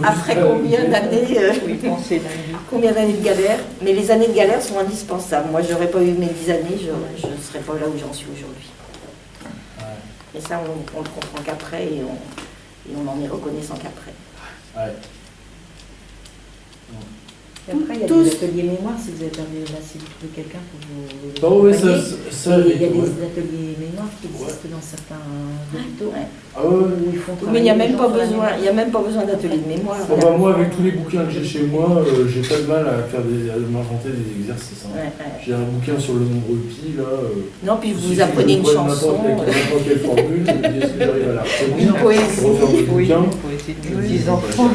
Après combien d'années combien d'années de galère? Mais les années de galère sont indispensables. Moi, j'aurais pas eu mes 10 années, je ne serais pas là où j'en suis aujourd'hui. Et ça, on le comprend qu'après, et on en est reconnaissant qu'après. Ouais. Et après, il y a des ateliers mémoire, si vous avez perdu là, si vous trouvez quelqu'un pour vous. Oh, oui, ça, il y a des ateliers mémoire qui existent dans certains hôpitaux. Ah ouais, où ils font mais il n'y a même pas besoin d'atelier de mémoire. Oh, bah, moi, avec tous les bouquins que j'ai chez moi, j'ai pas de mal à m'inventer des exercices. Hein. J'ai un bouquin sur le nombre pi, là. Non, puis vous apprenez une chanson. N'importe quelle formule, je me dis, est-ce que j'arrive à la retenir? Une poésie. Une des enfants.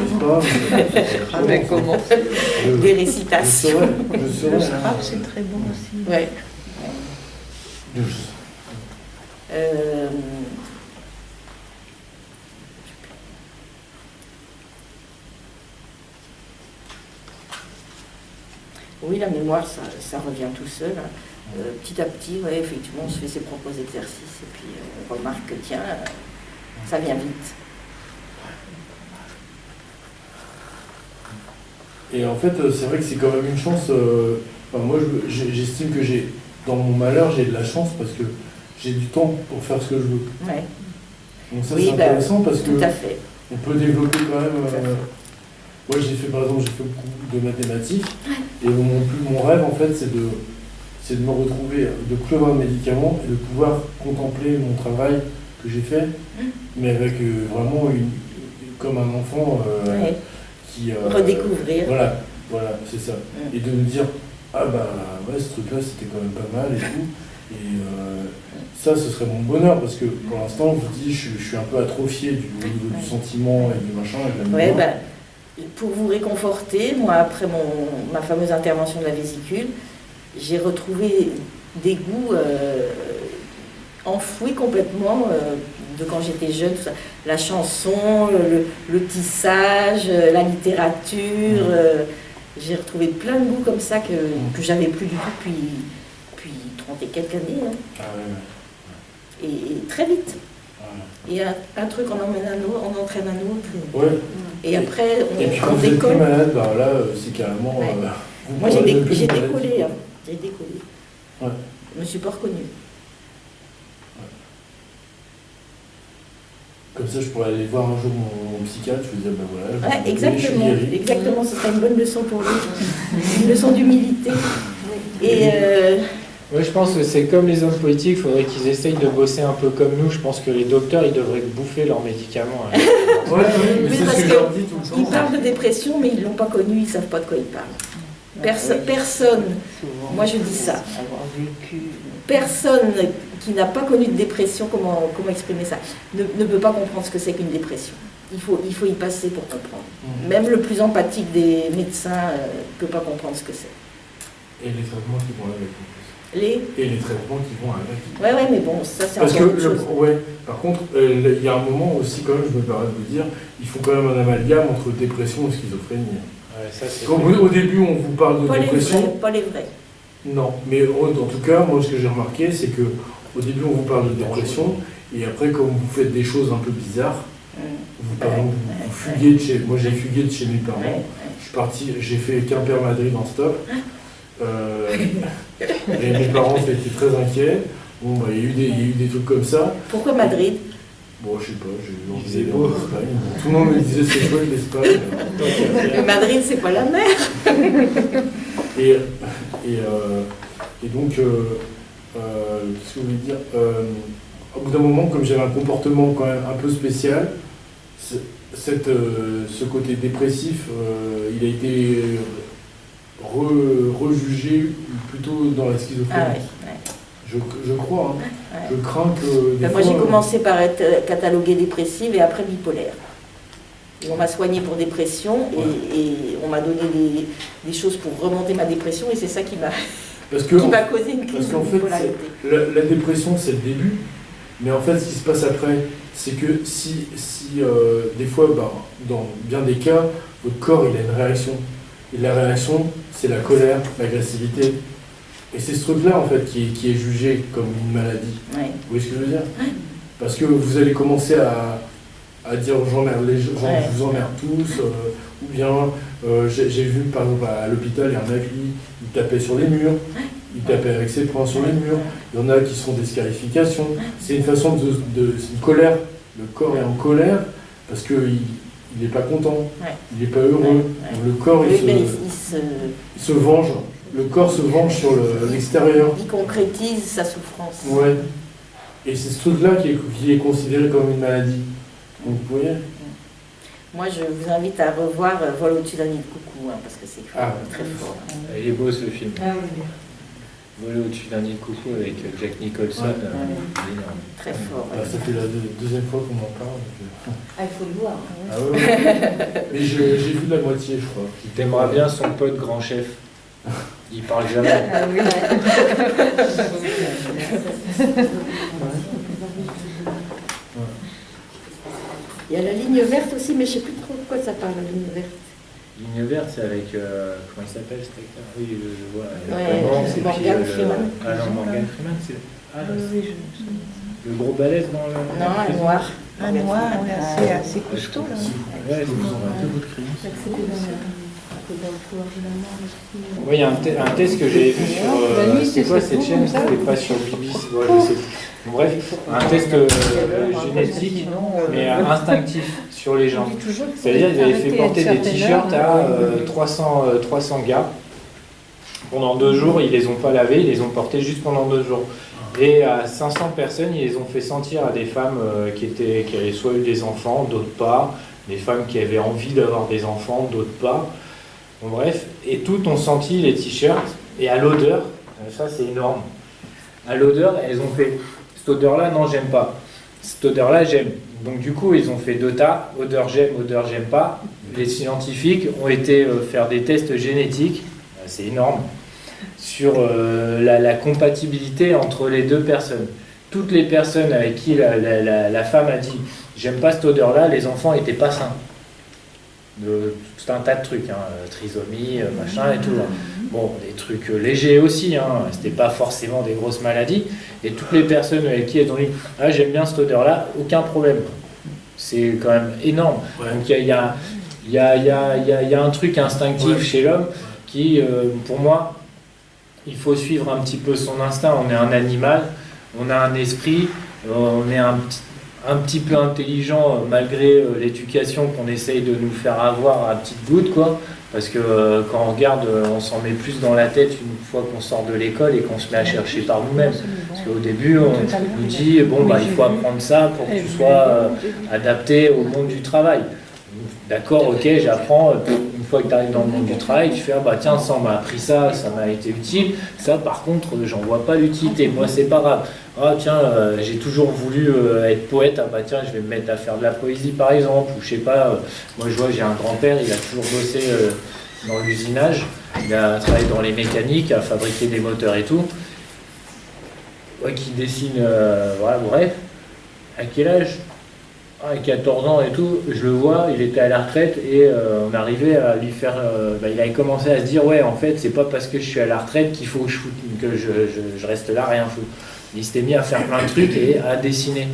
Avec comment des récitations. Le scrap, c'est très bon aussi. Ouais. Oui, la mémoire, ça revient tout seul. Hein. Petit à petit, ouais, effectivement, on se fait ses propres exercices et puis on remarque que, tiens, ça vient vite. Et en fait, c'est vrai que c'est quand même une chance. Moi, j'estime que dans mon malheur, j'ai de la chance parce que j'ai du temps pour faire ce que je veux. Ouais. Donc ça, c'est intéressant parce que fait. On peut développer quand même. Moi, j'ai fait beaucoup de mathématiques et mon rêve, en fait, c'est de me retrouver, de plus avoir de médicaments et de pouvoir contempler mon travail que j'ai fait, mais avec vraiment comme un enfant. Redécouvrir. Voilà, c'est ça. Et de me dire, ah bah ouais, ce truc-là c'était quand même pas mal et tout. Et ça, ce serait mon bonheur parce que pour l'instant, je vous dis, je suis un peu atrophié au niveau du sentiment et du machin. Et de la pour vous réconforter, moi, après ma fameuse intervention de la vésicule, j'ai retrouvé des goûts enfouis complètement de quand j'étais jeune, tout ça. La chanson, le tissage, la littérature. J'ai retrouvé plein de goûts comme ça que j'avais plus du tout depuis 30 et quelques années. Hein. Ah ouais. Et très vite. Et un truc on emmène un autre, on entraîne un autre. Et après, et puis quand vous êtes plus malade, bah là, c'est carrément... Moi, j'ai décollé. Hein. J'ai décollé. Ouais. Je me suis pas reconnue. Comme ça, je pourrais aller voir un jour mon psychiatre, je lui dire, ben voilà. Exactement, ce serait une bonne leçon pour lui. Une leçon d'humilité. Et oui, je pense que c'est comme les hommes politiques, il faudrait qu'ils essayent de bosser un peu comme nous. Je pense que les docteurs, ils devraient bouffer leurs médicaments. Mais c'est ce que je leur dis tout le temps. Ils parlent de dépression, mais ils ne l'ont pas connu, ils ne savent pas de quoi ils parlent. Personne, moi je dis ça, personne qui n'a pas connu de dépression, comment exprimer ça, ne peut pas comprendre ce que c'est qu'une dépression. Il faut y passer pour comprendre. Même le plus empathique des médecins ne peut pas comprendre ce que c'est. Et les traitements qui vont avec. Et les traitements qui vont avec. Ouais, mais bon, ça c'est parce encore autre chose. Par contre, il y a un moment aussi, quand même, je me permets de vous dire, il faut quand même un amalgame entre dépression et schizophrénie. Ça, au début, on vous parle de dépression. Pas les vrais. Non, mais en tout cas, moi, ce que j'ai remarqué, c'est que au début, on vous parle de dépression, et après, comme vous faites des choses un peu bizarres, vous fuguez de chez... Moi, j'ai fugué de chez mes parents. Je suis parti, j'ai fait Quimper-Madrid en stop. Et mes parents étaient très inquiets. Bon, bah, il y a eu des trucs comme ça. Pourquoi Madrid? Bon, je sais pas, j'ai envie d'aller en Espagne. Tout le monde me disait c'est chouette l'Espagne. Mais Madrid, c'est pas la mer. Et donc, qu'est-ce que je voulais dire, au bout d'un moment, comme j'avais un comportement quand même un peu spécial, ce côté dépressif, il a été rejugé plutôt dans la schizophrénie. Je crois. Je crains que... Moi, j'ai commencé par être cataloguée dépressive et après bipolaire. On m'a soignée pour dépression et on m'a donné des choses pour remonter ma dépression et c'est ça qui m'a causé une crise de bipolarité. La dépression, c'est le début, mais en fait, ce qui se passe après, c'est que si des fois, dans bien des cas, votre corps, il a une réaction. Et la réaction, c'est la colère, l'agressivité. Et c'est ce truc-là, en fait, qui est jugé comme une maladie. Vous voyez ce que je veux dire? Parce que vous allez commencer à à dire j'emmerde les gens, je vous emmerde tous, ou bien j'ai vu par exemple à l'hôpital, il y a un mec, lui, il tapait sur les murs, il tapait avec ses poings sur les murs, il y en a qui sont des scarifications, c'est une façon c'est une colère, le corps est en colère parce qu'il n'est pas content, il n'est pas heureux, donc le corps il se venge, le corps se venge sur l'extérieur. Il concrétise sa souffrance. Ouais. Et c'est ce truc-là qui est considéré comme une maladie. Donc, vous voyez. Moi, je vous invite à revoir Vol au-dessus d'un nid de coucou, parce que c'est très fort. Il est beau ce film. Ah oui. Voler au-dessus d'un nid de coucou avec Jack Nicholson, énorme. Très fort. Ça fait la deuxième fois qu'on en parle. Ah, il faut le voir. Ah ouais. Mais j'ai vu la moitié, je crois. Il t'aimera bien son pote grand chef. Il parle jamais. Ah oui. Il y a la ligne verte aussi, mais je ne sais plus trop de quoi ça parle, la ligne verte. Ligne verte, c'est avec. Comment il s'appelle cet acteur? Oui, je vois. C'est Morgan Freeman. Ah non, Morgan Freeman, c'est. Ah, le gros balèze dans le. Non, un noir. Un noir, assez costaud. Ouais, c'est bon. Oui, il y a un test que j'ai vu sur. C'est quoi cette chaîne? C'était pas sur BBC. Ouais, je sais plus. Bref, un test génétique, mais instinctif sur les gens. C'est-à-dire qu'ils avaient fait porter des t-shirts à 300 gars. Pendant 2 jours, ils les ont pas lavés, ils les ont portés juste pendant 2 jours. Et à 500 personnes, ils les ont fait sentir à des femmes qui avaient soit eu des enfants, d'autres pas, des femmes qui avaient envie d'avoir des enfants, d'autres pas. Bon, bref, et toutes ont senti les t-shirts, et à l'odeur, ça c'est énorme, à l'odeur, elles ont fait, cette odeur-là, non, j'aime pas, cette odeur-là, j'aime. Donc du coup, ils ont fait 2 tas, odeur, j'aime pas. Les scientifiques ont été faire des tests génétiques, c'est énorme, sur la compatibilité entre les 2 personnes. Toutes les personnes avec qui la femme a dit « j'aime pas cette odeur-là », les enfants n'étaient pas sains. C'est un tas de trucs, trisomie, machin et tout. Bon, des trucs légers aussi, c'était pas forcément des grosses maladies. Et toutes les personnes avec qui elles ont dit « ah, j'aime bien cette odeur-là », aucun problème. C'est quand même énorme. Ouais. Donc il y a un truc instinctif chez l'homme qui, pour moi, il faut suivre un petit peu son instinct. On est un animal, on a un esprit, on est un petit peu intelligent malgré l'éducation qu'on essaye de nous faire avoir à petites gouttes, quoi. Parce que quand on regarde, on s'en met plus dans la tête une fois qu'on sort de l'école et qu'on se met à chercher par nous-mêmes. Parce qu'au début, on nous dit bon, bah, il faut apprendre ça pour que tu sois adapté au monde du travail. D'accord, ok, j'apprends. Une fois que tu arrives dans le monde du travail, tu fais ah bah tiens, ça on m'a appris ça, ça m'a été utile. Ça, par contre, j'en vois pas l'utilité. Moi, c'est pas grave. Ah tiens, j'ai toujours voulu être poète. Ah bah tiens, je vais me mettre à faire de la poésie par exemple. Ou je sais pas. Moi, je vois, j'ai un grand-père, il a toujours bossé dans l'usinage. Il a travaillé dans les mécaniques, à fabriquer des moteurs et tout. Ouais, qui dessine. Voilà, bref. À quel âge? À 14 ans et tout, je le vois, il était à la retraite et on arrivait à lui faire... il avait commencé à se dire, ouais, en fait, c'est pas parce que je suis à la retraite qu'il faut que je reste là, rien foutre. Il s'était mis à faire plein de trucs et à dessiner.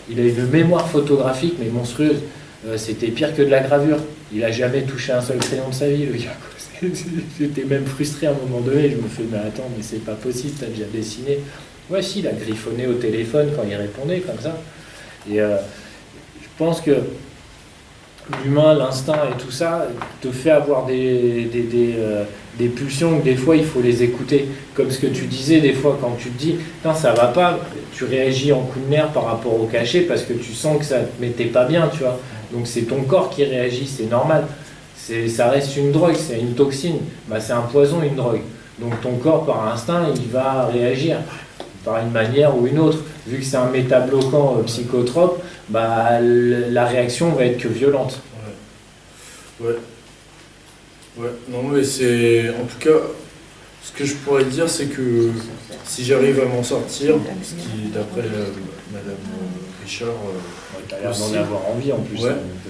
Il a une mémoire photographique, mais monstrueuse. C'était pire que de la gravure. Il a jamais touché un seul crayon de sa vie, le gars. J'étais même frustré à un moment donné. Je me fais, mais attends, mais c'est pas possible, t'as déjà dessiné. Ouais, si, il a griffonné au téléphone quand il répondait, comme ça. Et... je pense que l'humain, l'instinct et tout ça te fait avoir des pulsions que des fois il faut les écouter. Comme ce que tu disais des fois quand tu te dis « ça va pas », tu réagis en coup de nerf par rapport au cachet parce que tu sens que ça te mettait pas bien, tu vois. Donc c'est ton corps qui réagit, c'est normal. Ça reste une drogue, c'est une toxine. Bah, c'est un poison, une drogue. Donc ton corps par instinct, il va réagir par une manière ou une autre. Vu que c'est un métabloquant psychotrope, bah, la réaction va être que violente. Ouais. Non, mais c'est... En tout cas, ce que je pourrais dire, c'est que si j'arrive à m'en sortir, ce qui, d'après Madame Richard... tu as l'air d'en avoir envie en plus,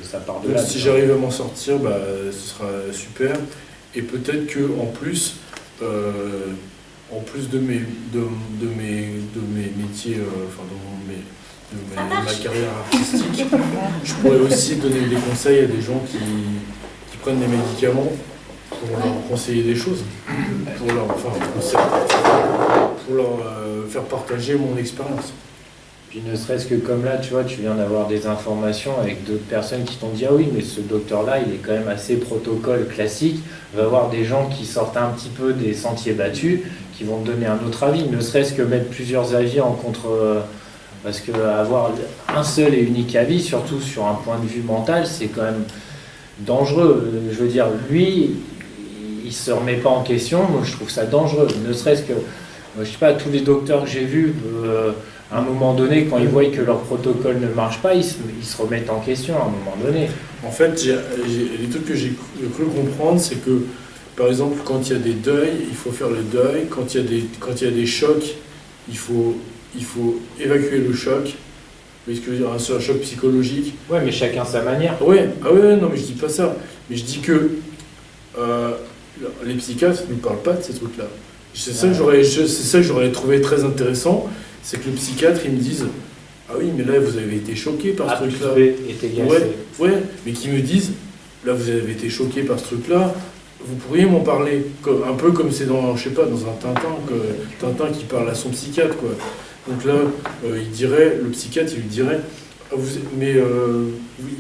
ça part de là. Si j'arrive à m'en sortir, bah, ce sera super. Et peut-être qu'en plus... en plus de mes métiers, ma carrière artistique, je pourrais aussi donner des conseils à des gens qui prennent des médicaments pour leur conseiller des choses, pour leur faire partager mon expérience. Puis ne serait-ce que comme là, tu vois, tu viens d'avoir des informations avec d'autres personnes qui t'ont dit « Ah oui, mais ce docteur-là, il est quand même assez protocole classique. » Il va y avoir des gens qui sortent un petit peu des sentiers battus, qui vont te donner un autre avis. Ne serait-ce que mettre plusieurs avis en contre... Parce qu'avoir un seul et unique avis, surtout sur un point de vue mental, c'est quand même dangereux. Je veux dire, lui, il ne se remet pas en question. Moi, je trouve ça dangereux. Ne serait-ce que... Je ne sais pas, tous les docteurs que j'ai vus... à un moment donné, quand ils voient que leur protocole ne marche pas, ils se remettent en question à un moment donné. En fait, les trucs que j'ai cru comprendre, c'est que, par exemple, quand il y a des deuils, il faut faire le deuil. Quand il y a des chocs, il faut évacuer le choc. Vous voyez ce que je veux dire, un choc psychologique. Ouais, mais chacun sa manière. Ouais, non, mais je dis pas ça. Mais je dis que les psychiatres ne nous parlent pas de ces trucs-là. C'est ça que j'aurais trouvé très intéressant. C'est que le psychiatre, ils me disent « Ah oui, mais là, vous avez été choqué par ce truc-là. » Ouais, mais qu'ils me disent « Là, vous avez été choqué par ce truc-là, vous pourriez m'en parler. » Un peu comme c'est dans, je sais pas, dans un Tintin qui parle à son psychiatre, quoi. Donc là, le psychiatre, il lui dirait « Mais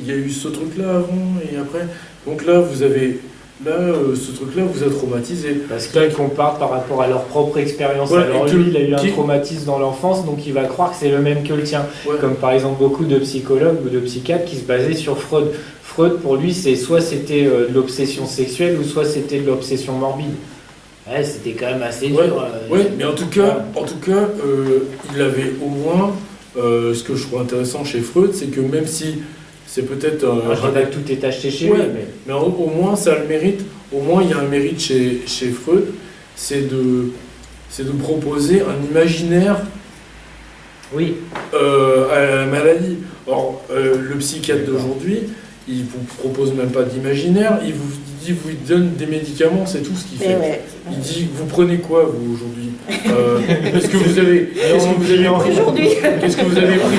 il y a eu ce truc-là avant et après. Donc là, ce truc-là vous a traumatisé. » Parce qu'ils comparent par rapport à leur propre expérience. Ouais, alors lui, il a eu un traumatisme dans l'enfance, donc il va croire que c'est le même que le tien. Ouais. Comme par exemple beaucoup de psychologues ou de psychiatres qui se basaient sur Freud. Freud, pour lui, soit c'était de l'obsession sexuelle ou soit c'était de l'obsession morbide. Ouais, c'était quand même assez dur. Oui, mais en tout cas, il avait au moins, ce que je trouve intéressant chez Freud, c'est que même si c'est peut-être... je dis pas que tout est acheté chez lui. Mais au moins, ça a le mérite. Au moins, il y a un mérite chez Freud, c'est de proposer un imaginaire à la maladie. Or, le psychiatre d'aujourd'hui, il vous propose même pas d'imaginaire, il vous donne des médicaments, c'est tout ce qu'il fait. Ouais. Il dit, vous prenez quoi, vous, aujourd'hui Qu'est-ce que vous avez pris aujourd'hui Qu'est-ce que vous avez pris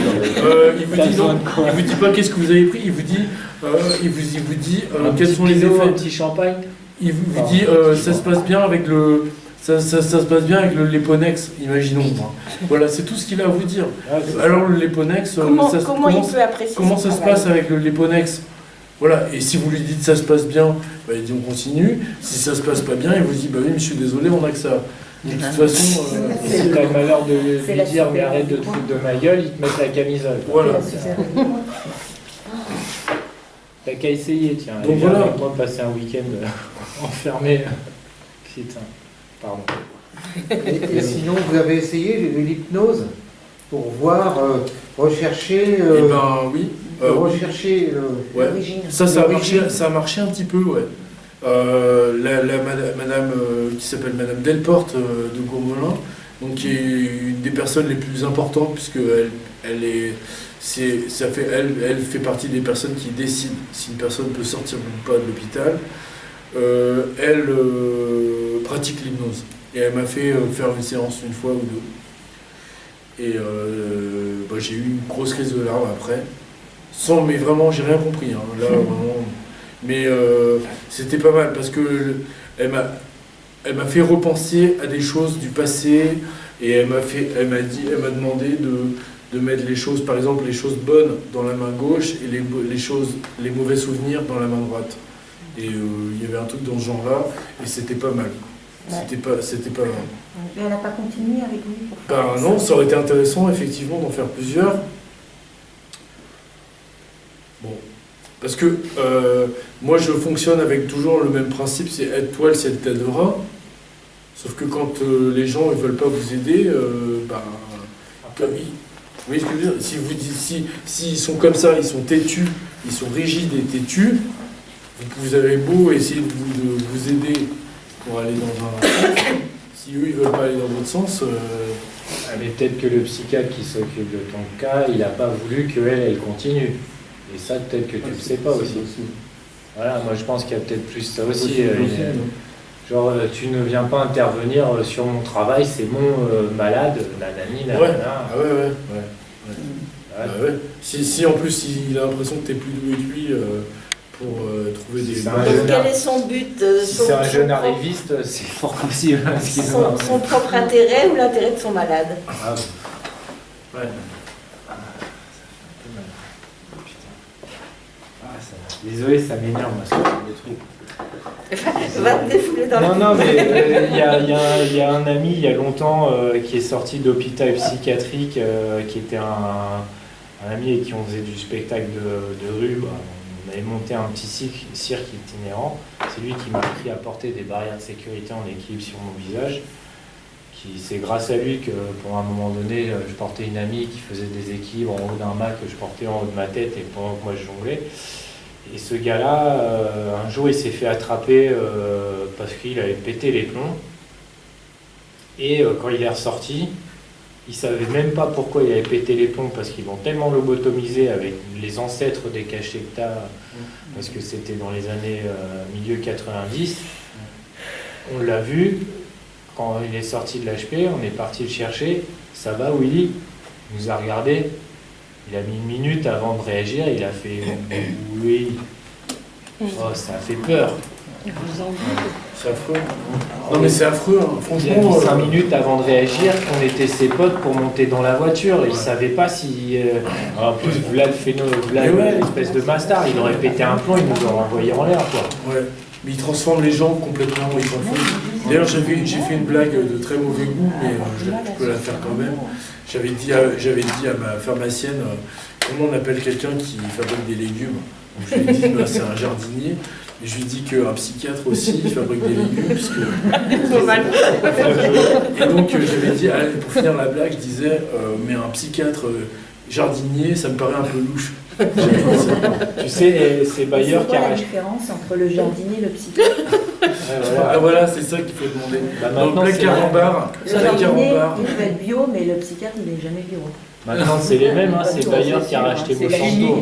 Il vous dit non, il vous dit pas qu'est-ce que vous avez pris, il vous dit quels sont les effets. Un petit champagne. Il vous dit, ça se passe bien avec le... Ça se passe bien avec le Léponex, imaginons. Voilà, c'est tout ce qu'il a à vous dire. Alors le Léponex, comment ça se passe avec le Léponex? Voilà, et si vous lui dites ça se passe bien, bah, il dit on continue. Si ça se passe pas bien, il vous dit bah oui, mais je suis désolé, on a que ça. De toute façon, si t'as le malheur de lui dire mais arrête de te foutre de ma gueule, il te met la camisole. Voilà. T'as qu'à essayer, tiens. Donc voilà. Avec moi passer un week-end enfermé. Putain, pardon. Et sinon, vous avez essayé l'hypnose pour voir, rechercher. Oui. Rechercher l'origine. Ça a marché un petit peu, ouais. Madame qui s'appelle Madame Delporte de Gourmelin, donc qui est une des personnes les plus importantes puisque elle fait partie des personnes qui décident si une personne peut sortir ou pas de l'hôpital. Elle pratique l'hypnose et elle m'a fait faire une séance une fois ou deux. Et j'ai eu une grosse crise de larmes après. Mais vraiment, j'ai rien compris. Hein. Là, vraiment. Mais c'était pas mal parce que elle m'a fait repenser à des choses du passé et elle m'a demandé de mettre les choses, par exemple, les choses bonnes dans la main gauche et les mauvais souvenirs dans la main droite. Et il y avait un truc dans ce genre-là et c'était pas mal. Ouais. C'était pas mal. Mais elle n'a pas continué avec lui non, ça aurait été intéressant effectivement d'en faire plusieurs. Bon, parce que moi je fonctionne avec toujours le même principe, c'est aide-toi, le ciel t'aidera. Sauf que quand les gens ne veulent pas vous aider, vous voyez ce que je veux dire? Si vous dites, s'ils sont comme ça, ils sont têtus, ils sont rigides et têtus, vous avez beau essayer de vous aider pour aller dans un... Si eux ils veulent pas aller dans votre sens... Mais peut-être que le psychiatre qui s'occupe de ton cas, il n'a pas voulu qu'elle continue. Et ça, peut-être que tu ne le sais pas aussi. Voilà, moi je pense qu'il y a peut-être plus ça aussi. Genre, tu ne viens pas intervenir sur mon travail, c'est mon malade, nanani, nanana. Ouais. Ouais. Si en plus il a l'impression que tu es plus doué que lui pour trouver des... Quel est son but Si c'est un jeune arriviste, c'est fort possible. Son propre intérêt ou l'intérêt de son malade? Ah, Ouais. Désolé, ça m'énerve, moi, ce genre de truc. Va te défouler dans Non, mais il y a un ami, il y a longtemps, qui est sorti d'hôpital psychiatrique, qui était un ami et qui on faisait du spectacle de rue. On avait monté un petit cirque itinérant. C'est lui qui m'a appris à porter des barrières de sécurité en équilibre sur mon visage. C'est grâce à lui que, pour un moment donné, je portais une amie qui faisait des équilibres en haut d'un mât que je portais en haut de ma tête et pendant que moi je jonglais. Et ce gars-là, un jour, il s'est fait attraper parce qu'il avait pété les plombs. Et quand il est ressorti, il ne savait même pas pourquoi il avait pété les plombs, parce qu'ils l'ont tellement lobotomisé avec les ancêtres des Cachecta, parce que c'était dans les années milieu 90. On l'a vu, quand il est sorti de l'HP, on est parti le chercher. Ça va, Willy? Il nous a regardé. Il a mis une minute avant de réagir, il a fait oui. Oh, ça a fait peur. C'est affreux. Non mais c'est affreux, hein. Il a Franchement. mis 5 minutes avant de réagir, qu'on était ses potes pour monter dans la voiture. Il ne savait pas si. En plus, voilà le phénomène, l'espèce de bastard, il aurait pété un plomb, il nous aurait envoyé en l'air, quoi. Ouais. Mais il transforme les gens complètement, ils s'en foutent. D'ailleurs, j'ai fait une blague de très mauvais goût, mais je peux la faire quand même. J'avais dit à ma pharmacienne comment on appelle quelqu'un qui fabrique des légumes. Donc, je lui ai dit c'est un jardinier. Et je lui ai dit qu'un psychiatre aussi fabrique des légumes. Puisque... Et donc j'avais dit, pour finir la blague, je disais mais un psychiatre jardinier, ça me paraît un peu louche. Tu sais, c'est Bayer qui a la racheté. différence entre le jardinier et le psychiatre? Voilà, c'est ça qu'il faut demander. Donc maintenant, Black Carambar, Le jardinier, il peut être bio, mais le psychiatre, il n'est jamais bio. Maintenant, c'est les mêmes, hein, c'est Bayer qui a racheté Monsanto.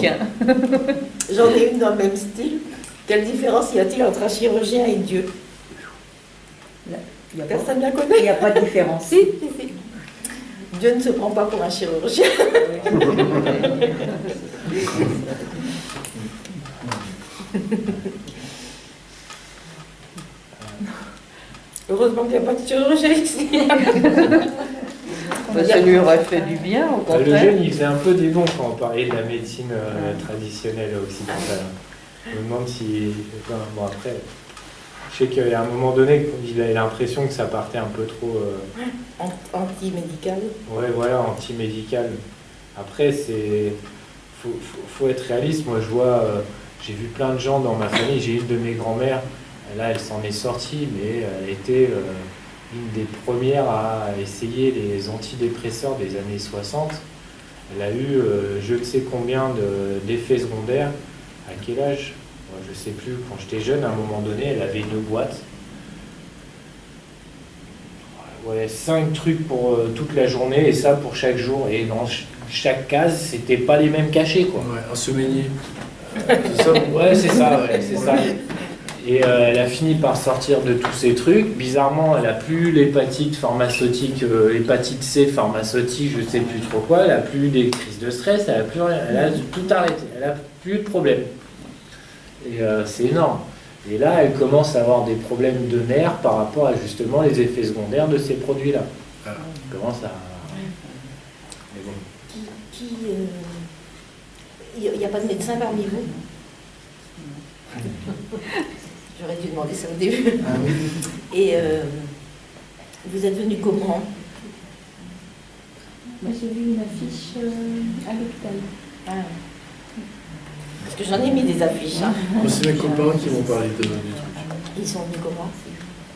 J'en ai une dans le même style. Quelle différence y a-t-il entre un chirurgien et Dieu? Personne ne la connaît. Il n'y a pas de différence. Si. Dieu ne se prend pas pour un chirurgien. Heureusement qu'il n'y a pas de chirurgien ici. Ça lui aurait fait du bien, au Le contraire. jeune, il faisait un peu des bons quand on parlait de la médecine traditionnelle occidentale. Je me demande si... Bon, après, je sais qu'à un moment donné, il avait l'impression que ça partait un peu trop... Anti-médical. Ouais, voilà, anti-médical. Après, faut être réaliste. Moi, je vois... j'ai vu plein de gens dans ma famille. J'ai une de mes grand-mères. Là, elle s'en est sortie, mais elle était une des premières à essayer les antidépresseurs des années 60. Elle a eu je ne sais combien d'effets secondaires. À quel âge? Moi, je ne sais plus. Quand j'étais jeune, à un moment donné, elle avait une boîte. Ouais, 5 trucs pour toute la journée, et ça pour chaque jour. Et dans chaque case, c'était pas les mêmes cachets, quoi. Ouais, un semainier. C'est ça? Ouais, c'est ça, ouais, c'est ça. Et elle a fini par sortir de tous ces trucs. Bizarrement, elle n'a plus l'hépatite pharmaceutique, l'hépatite C pharmaceutique, je ne sais plus trop quoi. Elle n'a plus des crises de stress, elle a plus rien. Elle a tout arrêté. Elle n'a plus de problème. Et c'est énorme. Et là, elle commence à avoir des problèmes de nerfs par rapport à justement les effets secondaires de ces produits-là. Elle commence à... Mais bon. Il n'y a pas de médecin parmi vous? J'aurais dû demander ça au début. Et vous êtes venu comment? Moi, j'ai vu une affiche à l'hôpital. Ah. Parce que j'en ai mis des affiches. Hein. Moi, c'est mes copains qui m'ont parlé du truc. Ils sont venus comment?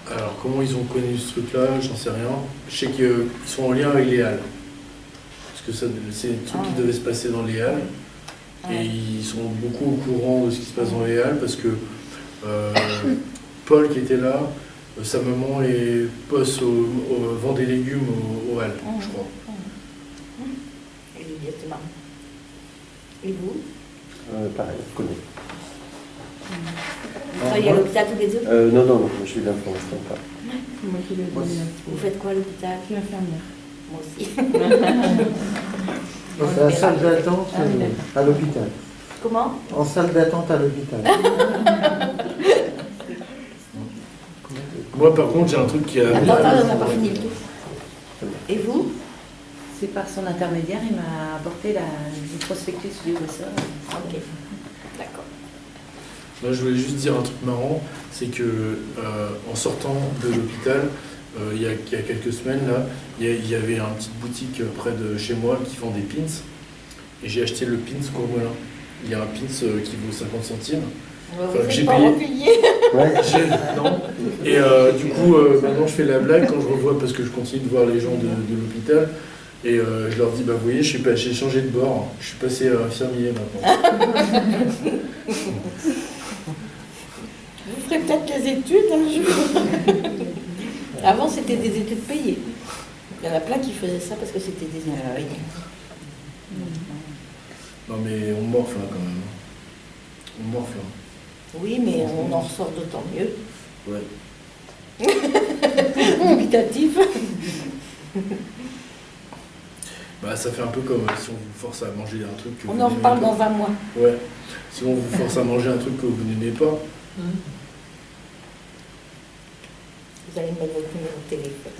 Alors, comment ils ont connu ce truc-là, j'en sais rien. Je sais qu'ils sont en lien avec les Halles. Parce que c'est des trucs qui devaient se passer dans les Halles. Et ils sont beaucoup au courant de ce qui se passe dans les Halles parce que Paul qui était là, sa maman vend des légumes aux Halles, je crois. Exactement. Et vous? Pareil, je connais. Vous travaillez à l'hôpital tous les deux? Non, je suis là pour l'instant pas. Moi qui l'ai donné. Vous faites quoi à l'hôpital? Je suis infirmière. Moi aussi. C'est la salle d'attente à l'hôpital. Comment? En salle d'attente à l'hôpital. Moi, par contre, j'ai un truc qui a... Attends, on n'a pas fini le tour. Et vous? C'est par son intermédiaire, il m'a apporté le prospectus du ça. Ok, d'accord. Moi, je voulais juste dire un truc marrant, c'est que en sortant de l'hôpital, il y a quelques semaines, là, il y avait une petite boutique près de chez moi qui vend des pins. Et j'ai acheté le pins Courmelin. Il y a un pins qui vaut 50 centimes. Vous que j'ai n'êtes pas payé. recueilli. Non. Et du coup, maintenant je fais la blague quand je revois, parce que je continue de voir les gens de l'hôpital. Et je leur dis, bah vous voyez, j'ai changé de bord. Je suis passé infirmier maintenant. Vous ferez peut-être les études un jour. Avant, c'était des études payées. Il y en a plein qui faisaient ça parce que c'était des études payées. Non mais on morfle là, quand même. On morfle. Oui, mais on en ressort d'autant mieux. Ouais. Dubitatif. Bah ça fait un peu comme si on vous force à manger un truc que On vous en n'aimez reparle pas. dans un mois. Ouais. Si on vous force à manger un truc que vous n'aimez pas. Vous allez me mettre votre numéro de téléphone.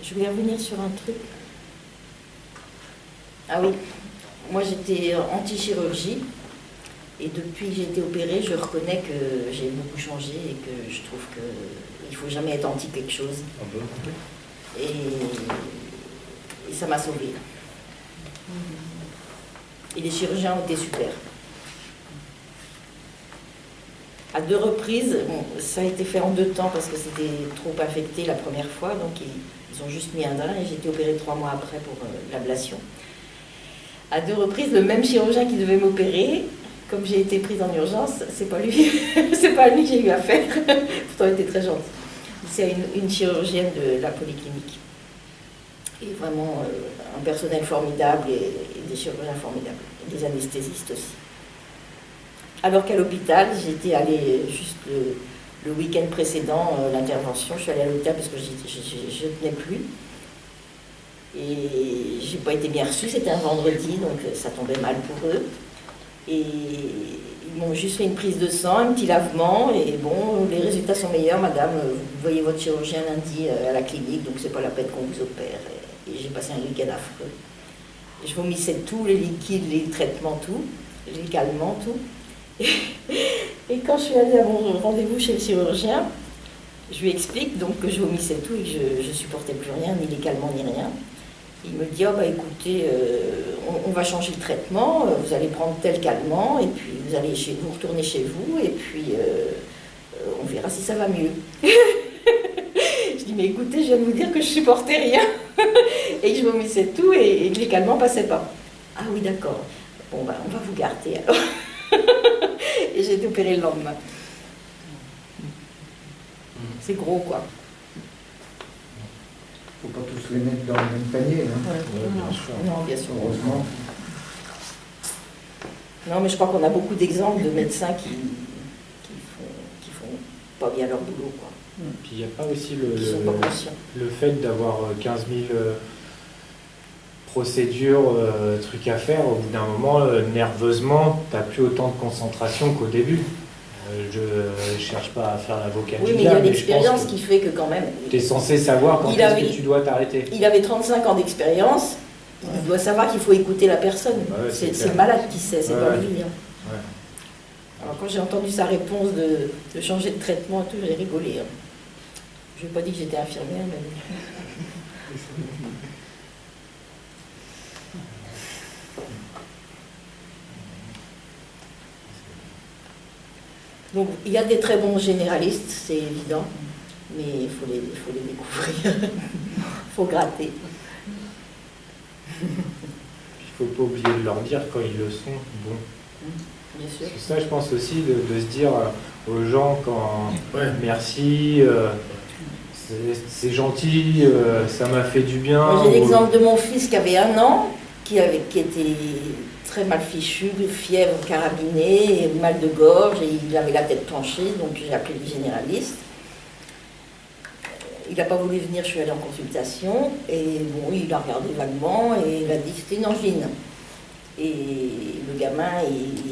Je voulais revenir sur un truc. Ah oui, moi j'étais anti-chirurgie et depuis que j'ai été opérée, je reconnais que j'ai beaucoup changé et que je trouve qu'il ne faut jamais être anti quelque chose. Ah bon. Et ça m'a sauvée. Et les chirurgiens ont été super. À 2 reprises, bon, ça a été fait en 2 temps parce que c'était trop affecté la première fois, donc ils ont juste mis un drain et j'ai été opérée 3 mois après pour l'ablation. À 2 reprises, le même chirurgien qui devait m'opérer, comme j'ai été prise en urgence, c'est pas lui, c'est pas lui que j'ai eu affaire. Pourtant, il était très gentil. C'est une chirurgienne de la polyclinique. Et vraiment un personnel formidable et des chirurgiens formidables, et des anesthésistes aussi. Alors qu'à l'hôpital, j'étais allée juste le week-end précédent, l'intervention, je suis allée à l'hôpital parce que je ne tenais plus. Et j'ai pas été bien reçue, c'était un vendredi, donc ça tombait mal pour eux. Et ils m'ont juste fait une prise de sang, un petit lavement, et bon, les résultats sont meilleurs, madame, vous voyez votre chirurgien lundi à la clinique, donc c'est pas la peine qu'on vous opère. Et j'ai passé un week-end affreux. Et je vomissais tout, les liquides, les traitements, tout, les calmants, tout. Et quand je suis allée à mon rendez-vous chez le chirurgien, je lui explique donc que je vomissais tout et que je ne supportais plus rien, ni les calmants, ni rien. Il me dit, oh bah écoutez, on va changer le traitement, vous allez prendre tel calmant, et puis vous allez vous retourner chez vous, et puis on verra si ça va mieux. Je dis, mais écoutez, je viens de vous dire que je supportais rien, et que je vomissais tout, et que les calmants passaient pas. Ah oui, d'accord. Bon, bah on va vous garder alors. Et j'ai été opérée le lendemain. C'est gros, quoi. Faut pas tous les mettre dans le même panier. Hein. Ouais, bien sûr. Non, bien sûr. Heureusement. Non, mais je crois qu'on a beaucoup d'exemples de médecins qui font pas bien leur boulot, quoi. Puis il n'y a pas aussi Qui sont pas conscients. le fait d'avoir 15 000 procédures, trucs à faire. Au bout d'un moment, nerveusement, tu n'as plus autant de concentration qu'au début. Je ne cherche pas à faire l'avocat du Oui, mais il y a diable, l'expérience qui fait que quand même... tu es censé savoir quand est-ce que tu dois t'arrêter. Il avait 35 ans d'expérience, il doit savoir qu'il faut écouter la personne. Ouais, c'est le malade qui sait, c'est pas lui. Hein. Ouais. Alors quand j'ai entendu sa réponse de changer de traitement et tout, j'ai rigolé. Hein. Je n'ai pas dit que j'étais infirmière, mais... Donc il y a des très bons généralistes, c'est évident, mais il faut les découvrir, il faut gratter. Il ne faut pas oublier de leur dire quand ils le sont. Bon. Bien sûr. C'est ça, je pense aussi, de se dire aux gens quand merci, c'est gentil, ça m'a fait du bien. J'ai l'exemple de mon fils qui avait 1 an, qui était très mal fichu, de fièvre carabinée, et mal de gorge, et il avait la tête penchée, donc j'ai appelé le généraliste. Il n'a pas voulu venir, je suis allée en consultation, et bon, il a regardé vaguement, et il a dit que c'était une angine. Et le gamin,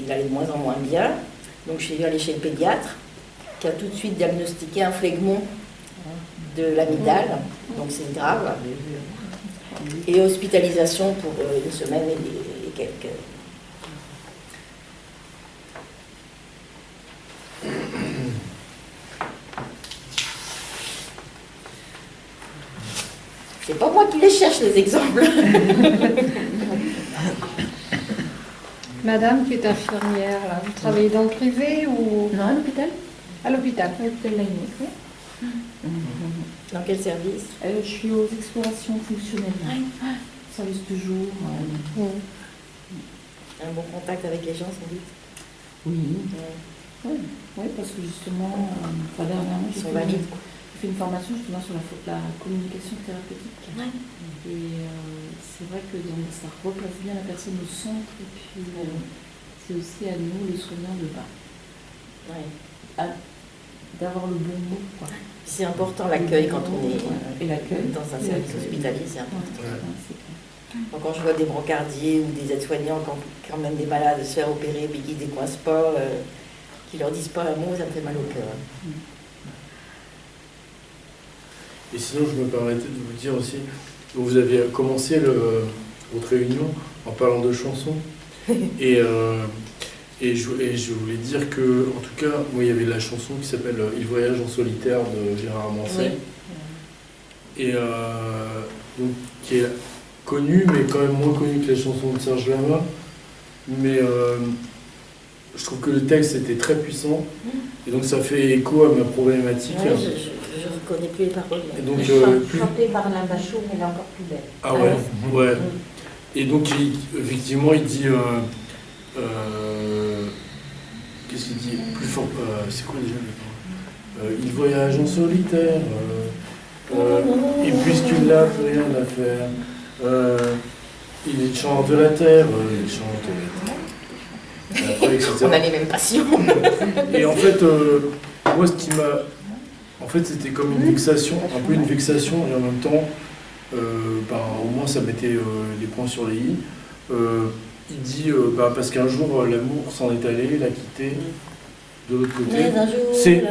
il allait de moins en moins bien, donc je suis allée chez le pédiatre, qui a tout de suite diagnostiqué un phlegmon de l'amygdale, donc c'est grave. Et hospitalisation pour une semaine et quelques. C'est pas moi qui les cherche, les exemples. Madame qui est infirmière, là, vous travaillez dans le privé ou Non, à l'hôpital. à l'hôpital? À l'hôpital Lagny, oui. Dans quel service? Je suis aux explorations fonctionnelles. Service de jour. Un bon contact avec les gens, sans doute. Oui. Ouais. Oui, parce que justement, dernièrement, Ils sont valides. j'ai fait une formation justement sur la communication thérapeutique. Ouais. Et c'est vrai que ça replace bien la personne au centre. Et puis, c'est aussi à nous, les soignants, d'avoir le bon mot. Quoi. C'est important l'accueil quand on est Et l'accueil. dans un service hospitalier, c'est important. C'est clair. Donc, quand je vois des brancardiers ou des aides-soignants quand même des malades se faire opérer mais qui ne décoincent pas, qui leur disent pas un mot, ça me fait mal au cœur. Et sinon, je me permettais de vous dire aussi, vous avez commencé votre réunion en parlant de chansons. Et je voulais dire que, en tout cas, moi, il y avait la chanson qui s'appelle Il voyage en solitaire de Gérard Manset. Oui. Et donc, qui est connue, mais quand même moins connue que les chansons de Serge Lama. Mais je trouve que le texte était très puissant. Et donc, ça fait écho à ma problématique. Ouais, je ne reconnais plus les paroles. Et donc, Chantée par Alain Bachot, mais elle est encore plus belle. Ah ouais, ouais. Et donc, effectivement, il dit... qu'est-ce qu'il dit plus fort, c'est quoi déjà le temps il voyage en solitaire, et puisqu'il n'a plus rien à faire, il chante de la terre, il chante de la terre. Après, etc. On a les mêmes passions. Et en fait, moi, ce qui m'a... En fait, c'était comme une vexation, un peu une vexation, et en même temps, au moins, ça mettait les points sur les i. Il dit, parce qu'un jour, l'amour s'en est allé, l'a quitté. De l'autre côté, c'est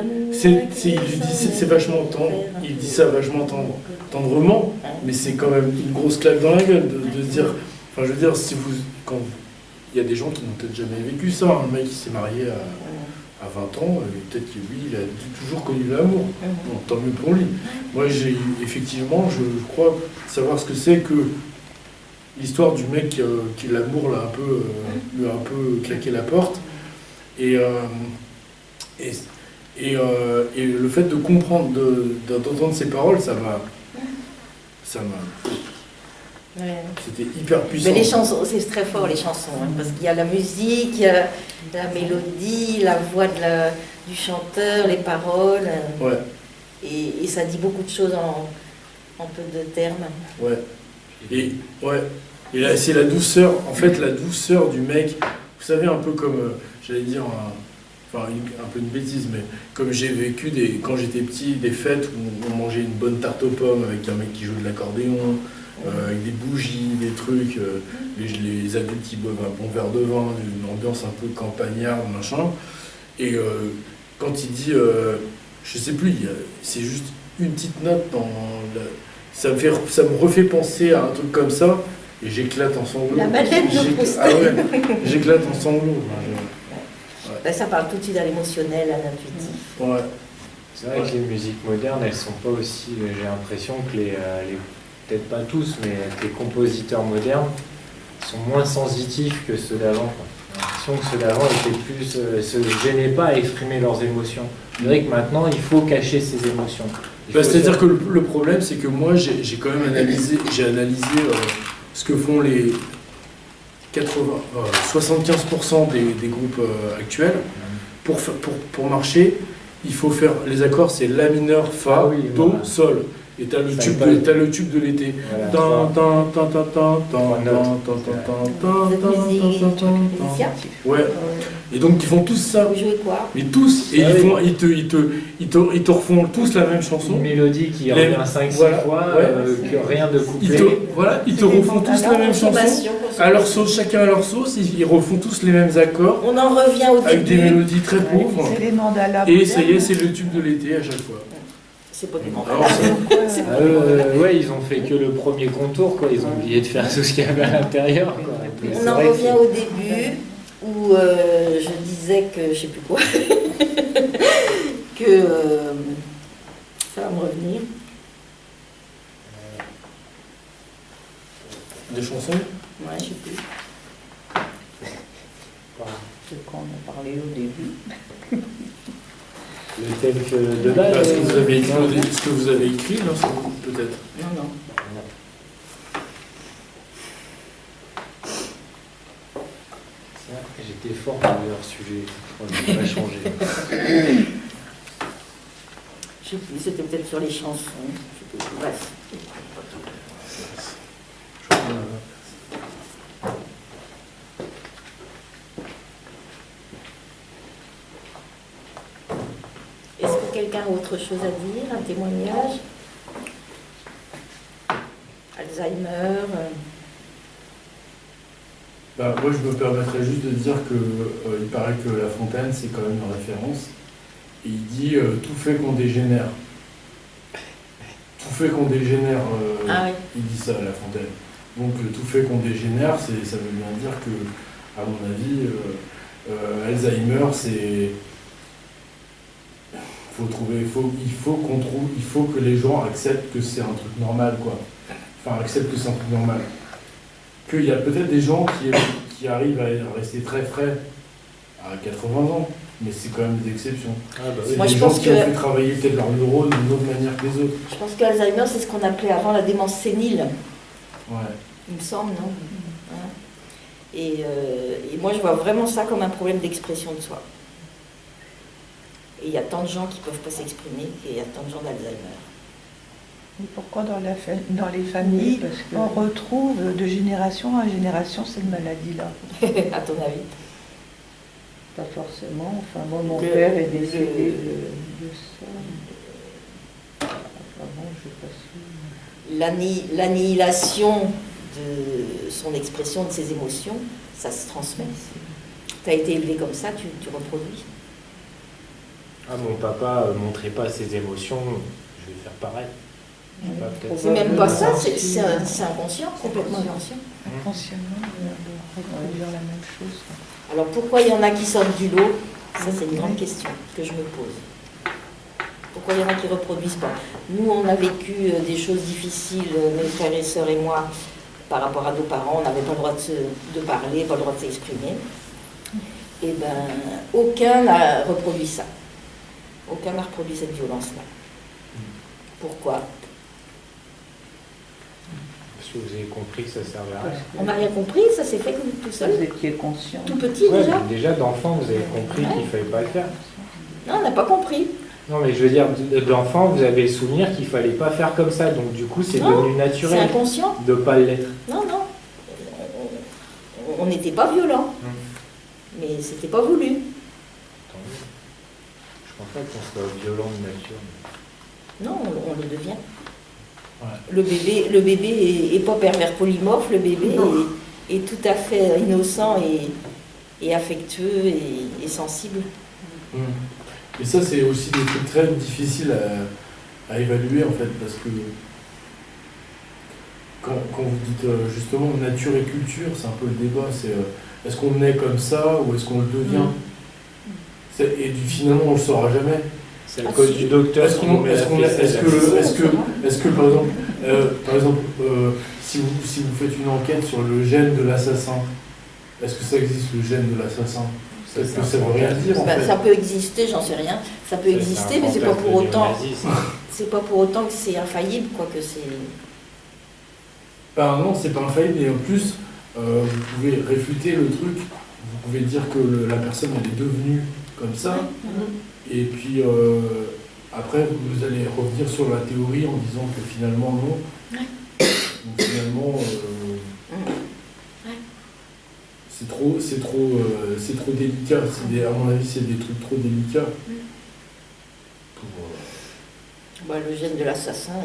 vachement tendre. Il dit ça vachement tendrement, mais c'est quand même une grosse claque dans la gueule de se dire. Enfin, je veux dire, quand il y a des gens qui n'ont peut-être jamais vécu ça, un mec qui s'est marié à 20 ans, peut-être que lui, il a toujours connu l'amour. Bon, tant mieux pour lui. Moi, effectivement, je crois savoir ce que c'est que l'histoire du mec qui l'amour lui a un peu claqué la porte. Et le fait de comprendre, d'entendre ces paroles, ça m'a c'était hyper puissant. Mais les chansons, c'est très fort les chansons, parce qu'il y a la musique, il y a la mélodie, la voix du chanteur, les paroles. Ouais. Et ça dit beaucoup de choses en peu de termes. Ouais. Et là, c'est la douceur, en fait, la douceur du mec. Vous savez, un peu comme, j'allais dire, un peu une bêtise, mais comme j'ai vécu quand j'étais petit, des fêtes où on mangeait une bonne tarte aux pommes avec un mec qui joue de l'accordéon, avec des bougies, des trucs, les adultes qui boivent un bon verre de vin, une ambiance un peu campagnarde, machin. Et quand il dit, je sais plus, c'est juste une petite note ça me refait penser à un truc comme ça, et j'éclate en sanglots. La Madeleine de Proust. Ah ouais, j'éclate en sanglots. Là, ça parle tout de suite à l'émotionnel, à l'intuitif. Ouais. C'est vrai que les musiques modernes, elles sont pas aussi. J'ai l'impression que peut-être pas tous, mais les compositeurs modernes sont moins sensitifs que ceux d'avant. J'ai l'impression que ceux d'avant étaient plus, se gênaient pas à exprimer leurs émotions. C'est vrai que maintenant, il faut cacher ses émotions. C'est-à-dire que le problème, c'est que moi, j'ai quand même analysé ce que font les 75% des groupes actuels. Pour marcher, il faut faire les accords, c'est La mineur, Fa, Do, Sol. Et t'as le Ça tube, épale. t'as le tube de l'été. Voilà, Tan, tan, tan, tan, tan, tan, Trois notes. tan, tan, tan, tan, Vous êtes tan, musicien tan, tan. musicien Ouais. Et donc ils font tous ça. Vous jouez quoi? Mais tous. Et Ah oui. ils te refont tous la même chanson. Une mélodie qui Les- revient 5-6 voilà, fois, ouais. rien de Ils couplet. te refont tous la même chanson. Consommation. À leur sauce, chacun à leur sauce. Ils refont tous les mêmes accords. On en revient au Avec des début. mélodies très pauvres. C'est les mandalas. Et ça y est, c'est le tube de l'été à chaque fois. C'est pas des Alors, mandalas. ça- Ouais, ils ont fait que le premier contour, quoi. Ils ont oublié de faire tout ce qu'il y avait à l'intérieur, quoi. Mais c'est On en vrai que revient au début où je disais que, je sais plus quoi, que ça va me revenir. Des chansons. Ouais, je sais plus. Ce qu'on a parlé au début. le thème que de base. Est-ce que vous avez écrit, ce que vous avez écrit là, peut-être. Non, non. J'étais fort dans leur sujet. On n'a pas changé. Je sais plus, c'était peut-être sur les chansons. Je sais plus. Bref. Est-ce que quelqu'un a autre chose à dire? Un témoignage? Alzheimer? Bah, moi, je me permettrais juste de dire que il paraît que La Fontaine, c'est quand même une référence. Et il dit tout fait qu'on dégénère. Tout fait qu'on dégénère. Ah oui. Il dit ça, La Fontaine. Donc tout fait qu'on dégénère, ça veut bien dire que, à mon avis, Alzheimer, c'est. Il faut que les gens acceptent que c'est un truc normal, quoi. Enfin, acceptent que c'est un truc normal. Qu'il y a peut-être des gens qui arrivent à rester très frais à 80 ans, mais c'est quand même des exceptions. Ah, bah C'est Moi, des je gens pense qui que- ont fait travailler peut-être leurs neurones d'une autre manière que les autres. Je pense que Alzheimer, c'est ce qu'on appelait avant la démence sénile. Ouais. Il me semble, non? Hein. Et moi, je vois vraiment ça comme un problème d'expression de soi. Et il y a tant de gens qui ne peuvent pas s'exprimer, et il y a tant de gens d'Alzheimer. Et pourquoi dans les familles, Parce que- on retrouve de génération en génération cette maladie-là? À ton avis? Pas forcément. Enfin, moi, mon Le- père est décédé de ça. Enfin, bon, je sais pas si... L'annihilation de son expression, de ses émotions, ça se transmet. Tu as été élevé comme ça, tu reproduis. Ah, mon papa montrait pas ses émotions, je vais faire pareil. Je sais pas, peut-être. C'est même pas ça, c'est inconscient, complètement inconscient. Inconsciemment, de reproduire la même chose. Alors pourquoi il y en a qui sortent du lot? Ça, c'est une grande question que je me pose. Pourquoi il y en a qui ne reproduisent pas? Nous, on a vécu des choses difficiles, mes frères et sœurs et moi, par rapport à nos parents. On n'avait pas le droit de parler, pas le droit de s'exprimer. Et bien, aucun n'a reproduit ça. Aucun n'a reproduit cette violence-là. Pourquoi? Parce que vous avez compris que ça servait à rien. On n'a rien compris, ça s'est fait comme tout seul. Vous étiez conscient. Tout petit Ouais, déjà. mais déjà d'enfant, vous avez compris qu'il fallait pas le faire. Non, on n'a pas compris. Non, mais je veux dire, d'enfant, vous avez le souvenir qu'il fallait pas faire comme ça. Donc, du coup, c'est Non, devenu C'est naturel inconscient. de pas l'être. Non, non. On n'était pas violent. Mais c'était pas voulu. Tant mieux. Je pense pas qu'on soit violent de nature. Non, on le devient. Ouais. Le bébé est pas pervers polymorphe, le bébé est tout à fait innocent et affectueux et sensible. Et ça, c'est aussi des trucs très difficiles à évaluer, en fait, parce que quand vous dites justement nature et culture, c'est un peu le débat, c'est est-ce qu'on naît comme ça ou est-ce qu'on le devient? Et finalement, on le saura jamais. C'est à cause du docteur qui nous met la ficelle. Est-ce que par exemple, si vous faites une enquête sur le gène de l'assassin, est-ce que ça existe le gène de l'assassin? Est-ce que ça veut rien dire en Ben, fait? ça peut exister, j'en sais rien. Ça peut exister, mais c'est pas pour autant. C'est pas pour autant que c'est infaillible, quoi, que c'est. Ben non, c'est pas infaillible, et en plus, vous pouvez réfuter le truc, vous pouvez dire que la personne elle est devenue comme ça, et puis après, vous allez revenir sur la théorie en disant que finalement, non. Donc finalement, c'est trop délicat. À mon avis, c'est des trucs trop délicats. Pour, le gène de l'assassin,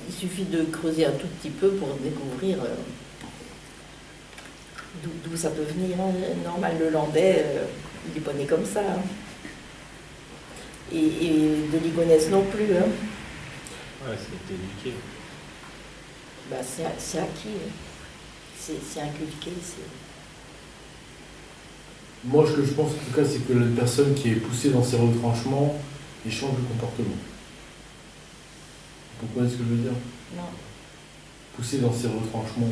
il suffit de creuser un tout petit peu pour découvrir d'où ça peut venir. Hein. Normal, le Landais, il n'est pas né comme ça. Hein. Et de Ligonnès non plus. Hein. Ouais, c'est délicat. C'est acquis. C'est inculqué. Moi, ce que je pense, en tout cas, c'est que la personne qui est poussée dans ses retranchements, il change de comportement. Vous comprenez ce que je veux dire? Non. Poussé dans ses retranchements,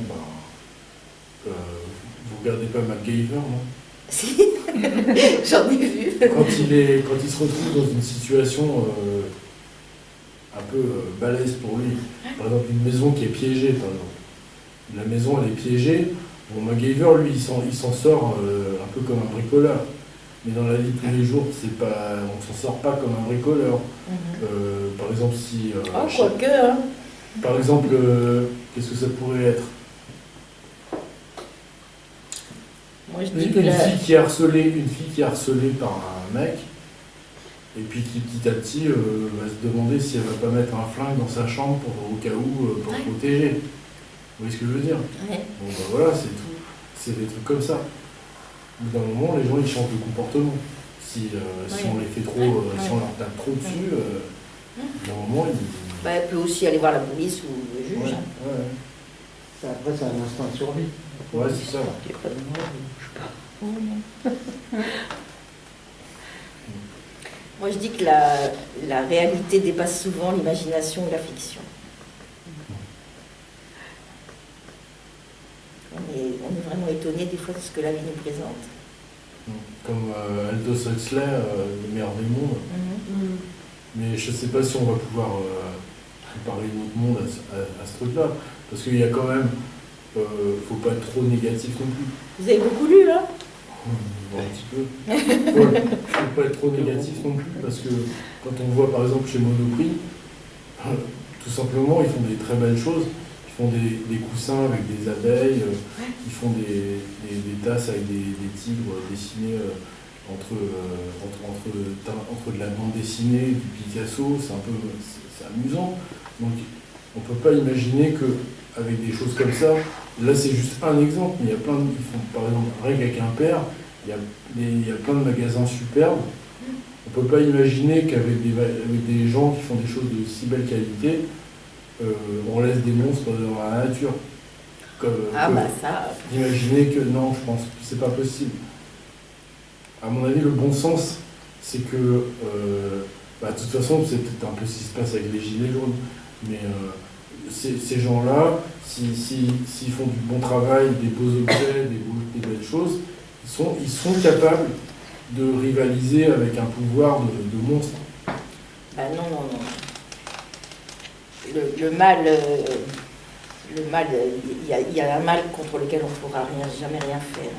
vous regardez pas MacGyver, non? Si, j'en ai vu. Quand il se retrouve dans une situation un peu balèze pour lui, par exemple une maison qui est piégée, par exemple. La maison, elle est piégée. Bon, MacGyver, lui, il s'en sort un peu comme un bricoleur. Mais dans la vie de tous les jours, on ne s'en sort pas comme un bricoleur. Par exemple, si... quoique, hein. Par exemple, qu'est-ce que ça pourrait être? Moi, je dis une fille qui est harcelée par un mec, et puis qui petit à petit va se demander si elle va pas mettre un flingue dans sa chambre au cas où, pour se protéger. Vous voyez ce que je veux dire? Ouais. Bon, voilà, c'est tout. C'est des trucs comme ça. Au bout d'un moment, les gens, ils changent de comportement. Si on les fait trop, si on leur tape trop dessus, au bout d'un moment, elle peut aussi aller voir la police ou le juge. Après, c'est un instinct de survie. Ouais, c'est ça. Il n'y a pas de mort, je sais pas. Moi, je dis que la réalité dépasse souvent l'imagination et la fiction. On est vraiment étonné des fois de ce que la vie nous présente. Comme Aldous Huxley, Le meilleur des mondes. Mais je ne sais pas si on va pouvoir préparer notre monde à ce truc-là. Parce qu'il y a quand même... faut pas être trop négatif non plus. Vous avez beaucoup lu, hein? Un petit peu. Ouais, faut pas être trop négatif non plus, parce que quand on voit par exemple chez Monoprix, tout simplement, ils font des très belles choses. Ils font des coussins avec des abeilles, ils font des tasses avec des tigres dessinés entre de la bande dessinée, du Picasso. C'est amusant. Donc on ne peut pas imaginer qu'avec des choses comme ça, là c'est juste un exemple, mais il y a plein de, ils font par exemple rien qu'avec un père, il y a plein de magasins superbes. On ne peut pas imaginer qu'avec des gens qui font des choses de si belle qualité, on laisse des monstres dans la nature. Ça... D'imaginer que non, je pense que c'est pas possible. À mon avis, le bon sens, c'est que, de toute façon, c'est peut-être un peu ce qui se passe avec les gilets jaunes, mais ces gens-là, s'ils font du bon travail, des beaux objets, des belles choses, ils sont capables de rivaliser avec un pouvoir de monstre. Non. Le mal, il y a un mal contre lequel on ne pourra jamais rien faire.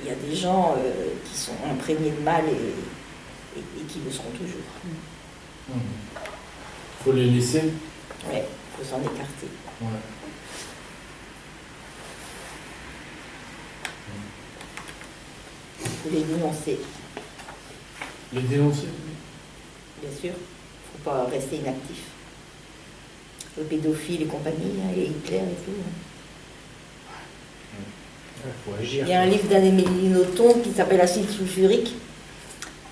Il y a des gens qui sont imprégnés de mal et qui le seront toujours. Il faut les laisser. Oui, il faut s'en écarter. Ouais. Il faut les dénoncer. Les dénoncer? Bien sûr, il ne faut pas rester inactif. Le pédophile et compagnie, et Hitler et tout. Faut agir. Il y a un livre d'Anne-Émilie Nothomb qui s'appelle Acide sulfurique,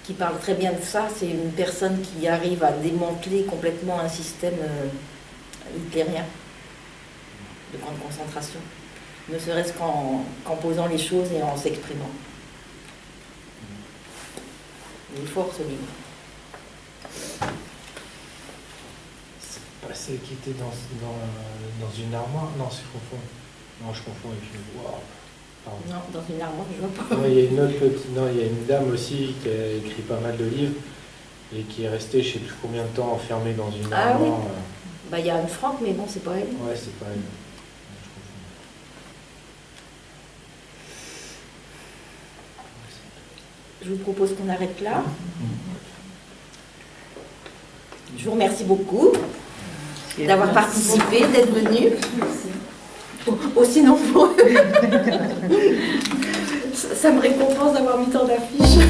qui parle très bien de ça. C'est une personne qui arrive à démanteler complètement un système hitlérien de grande concentration, ne serait-ce qu'en posant les choses et en s'exprimant. Il est fort ce livre. C'est pas celle qui était dans une armoire? Non, je confonds. Non, je confonds avec une... Wow. Pardon. Non, dans une armoire, je vois pas. Non, il y a une autre petite... Non, il y a une dame aussi qui a écrit pas mal de livres et qui est restée je sais plus combien de temps enfermée dans une armoire. Oui. Il y a Anne Frank, mais bon, c'est pas elle. Ouais, c'est pas elle. Je vous propose qu'on arrête là. Je vous remercie beaucoup d'avoir participé, d'être venu. Aussi nombreux. Ça me récompense d'avoir mis tant d'affiches.